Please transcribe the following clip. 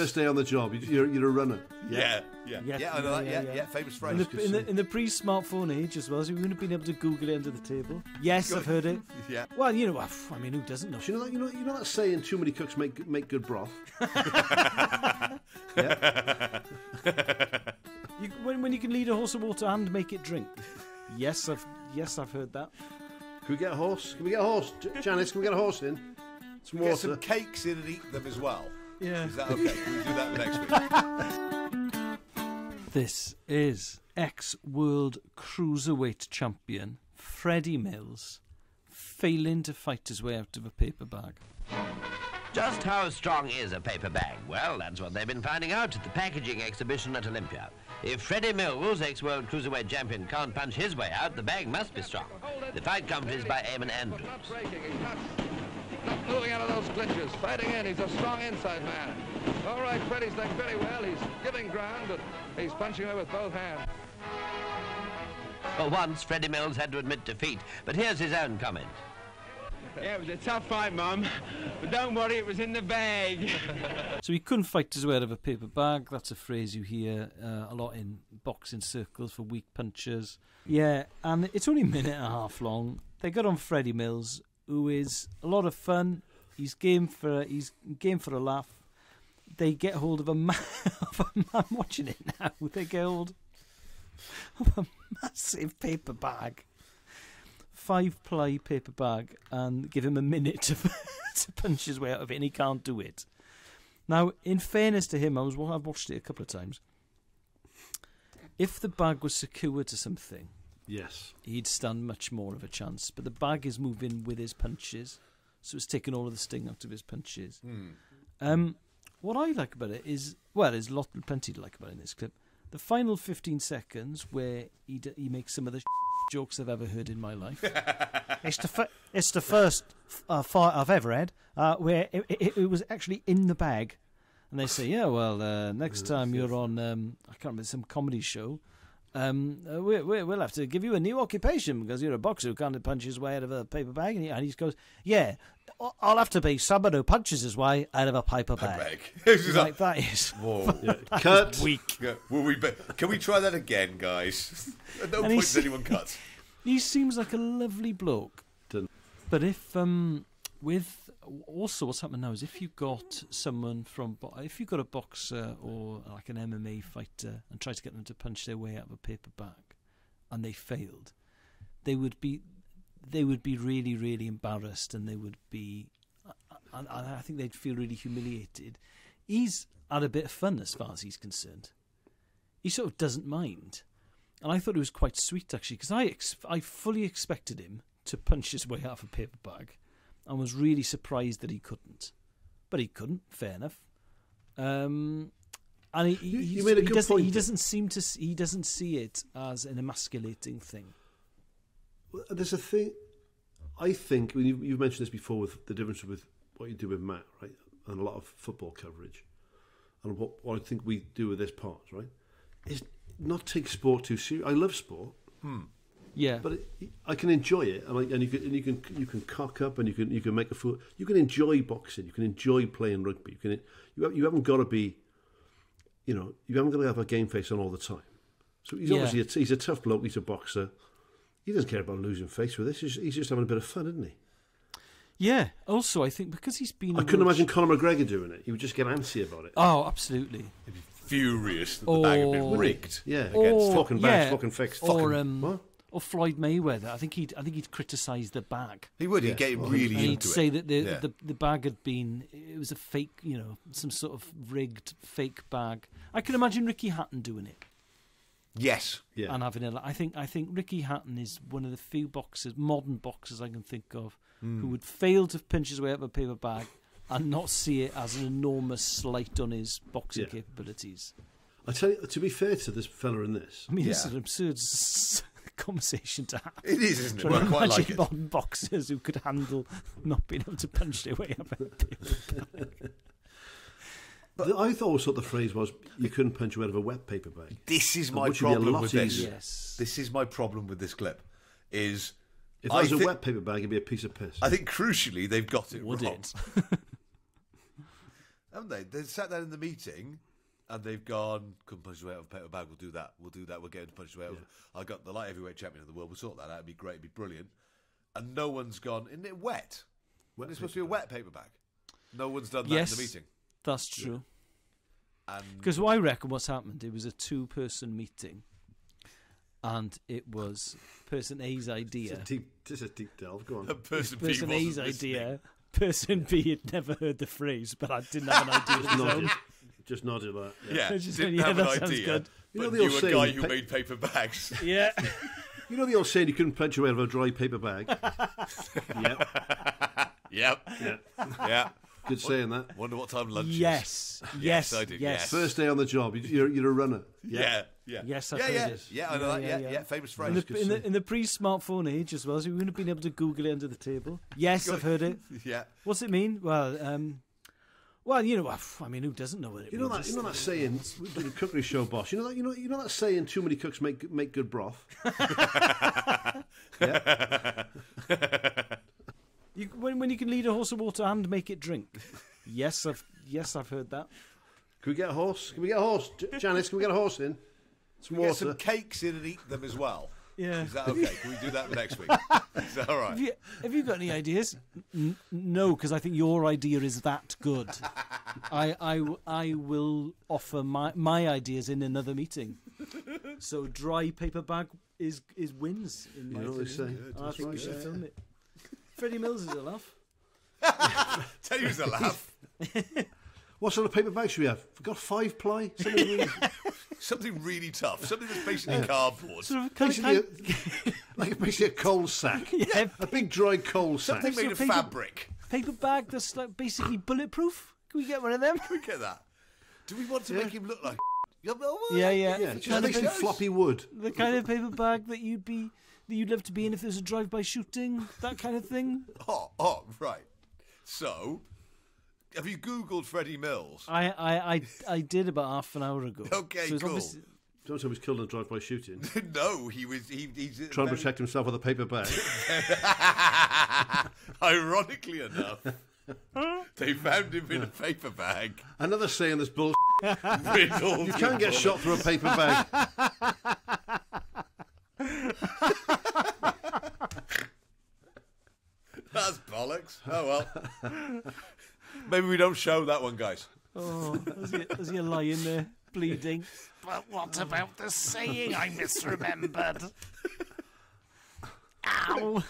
first day on the job. You're a runner. Yeah. I know that. Yeah. Famous phrase. In the pre-smartphone age as well, so we wouldn't have been able to Google it under the table. Yes, I've heard it. Yeah. Well, I mean, who doesn't know? Do you know that saying? Too many cooks make good broth. When you can lead a horse to water and make it drink. Yes, I've heard that. Can we get a horse? Janice, can we get a horse in? Some water. Get some cakes in and eat them as well. Yeah. Is that okay? Can we do that next week? This is ex-world cruiserweight champion Freddie Mills failing to fight his way out of a paper bag. Just how strong is a paper bag? Well, that's what they've been finding out at the packaging exhibition at Olympia. If Freddie Mills, ex-world cruiserweight champion, can't punch his way out, the bag must be strong. The fight commentary is by Eamon Andrews. Not moving out of those clinches, fighting in. He's a strong inside man. All right, Freddie's done very well. He's giving ground, but he's punching away with both hands. For once, Freddie Mills had to admit defeat, but here's his own comment. Yeah, it was a tough fight, Mum, but don't worry, it was in the bag. So he couldn't fight his way out of a paper bag. That's a phrase you hear a lot in boxing circles for weak punchers. Yeah, and it's only a minute and a half long. They got on Freddie Mills, who is a lot of fun. He's game for a laugh. They get hold of a man. I'm watching it now. They get hold of a massive paper bag, 5-ply paper bag, and give him a minute to punch his way out of it, and he can't do it. Now, in fairness to him, I've watched it a couple of times. If the bag was secured to something, yes, he'd stand much more of a chance. But the bag is moving with his punches, so it's taking all of the sting out of his punches. What I like about it is, well, there's plenty to like about it in this clip. The final 15 seconds where he makes some of the jokes I've ever heard in my life. It's the first fight I've ever had where it was actually in the bag. And they say, yeah, well, next time you're on, I can't remember, some comedy show, we'll have to give you a new occupation because you're a boxer who can't punch his way out of a paper bag. And he goes, yeah, I'll have to be someone who punches his way out of a paper bag. Like, that is cut. Weak. Yeah. Can we try that again, guys? At no point does anyone cut. He seems like a lovely bloke. But if also what's happening now is if you got a boxer or like an MMA fighter and tried to get them to punch their way out of a paper bag and they failed, they would be really, really embarrassed, and they would be, and I think they'd feel really humiliated. He's had a bit of fun as far as he's concerned. He sort of doesn't mind, and I thought it was quite sweet actually, because I fully expected him to punch his way out of a paper bag, and was really surprised that he couldn't. But he couldn't, fair enough. And you made a good point. He doesn't see it as an emasculating thing. There's a thing. I think you've mentioned this before with the difference with what you do with Matt, right, and a lot of football coverage, and what I think we do with this part, right, is not take sport too seriously. I love sport. Yeah, but I can enjoy it, and you can cock up, and you can make a fool. You can enjoy boxing. You can enjoy playing rugby. You haven't got to be, you haven't got to have a game face on all the time. So he's obviously he's a tough bloke. He's a boxer. He doesn't care about losing face with this. He's just having a bit of fun, isn't he? Yeah. Also, I think because he's been... I couldn't imagine Conor McGregor doing it. He would just get antsy about it. Oh, absolutely. He'd be furious that the bag had been rigged. Yeah. Against fucking bags, fucking fixed. Or Floyd Mayweather. I think he'd criticise the bag. He would. He'd get really into it. He'd say that the bag had been... It was a fake, some sort of rigged fake bag. I could imagine Ricky Hatton doing it. Yes, yeah, and having I think Ricky Hatton is one of the few modern boxers I can think of who would fail to pinch his way out of a paper bag and not see it as an enormous slight on his boxing capabilities. I tell you, to be fair to this fella in this, I mean, this is an absurd conversation to have. It is, isn't it? Well, I quite like it. Modern boxers who could handle not being able to punch their way out of a paper bag. But I always thought the phrase was you couldn't punch you out of a wet paper bag. This is my problem with this. Yes. This is my problem with this clip. Is if it was a wet paper bag, it'd be a piece of piss. I think crucially they've got it wrong. haven't they? They sat down in the meeting and they've gone, couldn't punch his way out of a paper bag, we'll do that. We'll get him to punch his way out. I got the light heavyweight champion of the world, we'll sort that out, it'd be great, it'd be brilliant. And no one's gone, isn't it wet? It's supposed to be a wet paper bag. No one's done that in the meeting. That's true. Yeah. Because I reckon what's happened, it was a 2-person meeting. And it was person A's idea. This is a deep delve. Go on. Person A's idea. Person B had never heard the phrase, but I didn't have an idea of his own. Just nodded that. Yeah, just didn't went, have that an sounds idea. good. You know But the old knew a saying, guy who made paper bags. Yeah. You know the old saying, you couldn't punch away out of a dry paper bag? Yep. Yeah. Good saying that. Wonder what time lunch is. Yes, I did. yes. First day on the job, you're a runner. Yeah. Yes, I've heard it. Yeah, I know that. Yeah, famous phrase. In the pre-smartphone age as well, so we wouldn't have been able to Google it under the table. Yes, I've heard it. Yeah. What's it mean? Well, you know, I mean, who doesn't know what it means? You know that saying, the cookery show boss. You know that saying, too many cooks make good broth. Yeah. When you can lead a horse of water and make it drink. Yes, I've heard that. Can we get a horse? Janice, can we get a horse in? Some water. Get some cakes in and eat them as well. Yeah. Is that okay? Can we do that next week? Is that all right? Have you got any ideas? No, because I think your idea is that good. I will offer my ideas in another meeting. So dry paper bag is wins in my opinion. I think we should film it. Freddie Mills is a laugh. Tell you it's a laugh. What sort of paper bag should we have? We've got 5-ply. Something really tough. Something that's basically cardboard. Sort of Basically a coal sack. Yeah. A big dry coal sack. Something made of fabric. Paper bag that's like basically bulletproof. Can we get one of them? Can we get that? Do we want to make him look like? Yeah. Just basically floppy wood. The kind of paper bag that you'd love to be in if there's a drive-by shooting, that kind of thing. Oh, right. So, have you Googled Freddie Mills? I did about half an hour ago. Okay, so cool. Don't tell me he was killed in a drive-by shooting. No, he's trying to protect himself with a paper bag. Ironically enough, they found him in a paper bag. Another saying this bullshit. You You can't get shot through a paper bag. That's bollocks. Oh well. Maybe we don't show that one, guys. Oh, as you're lying there, bleeding. But what about the saying I misremembered? Ow!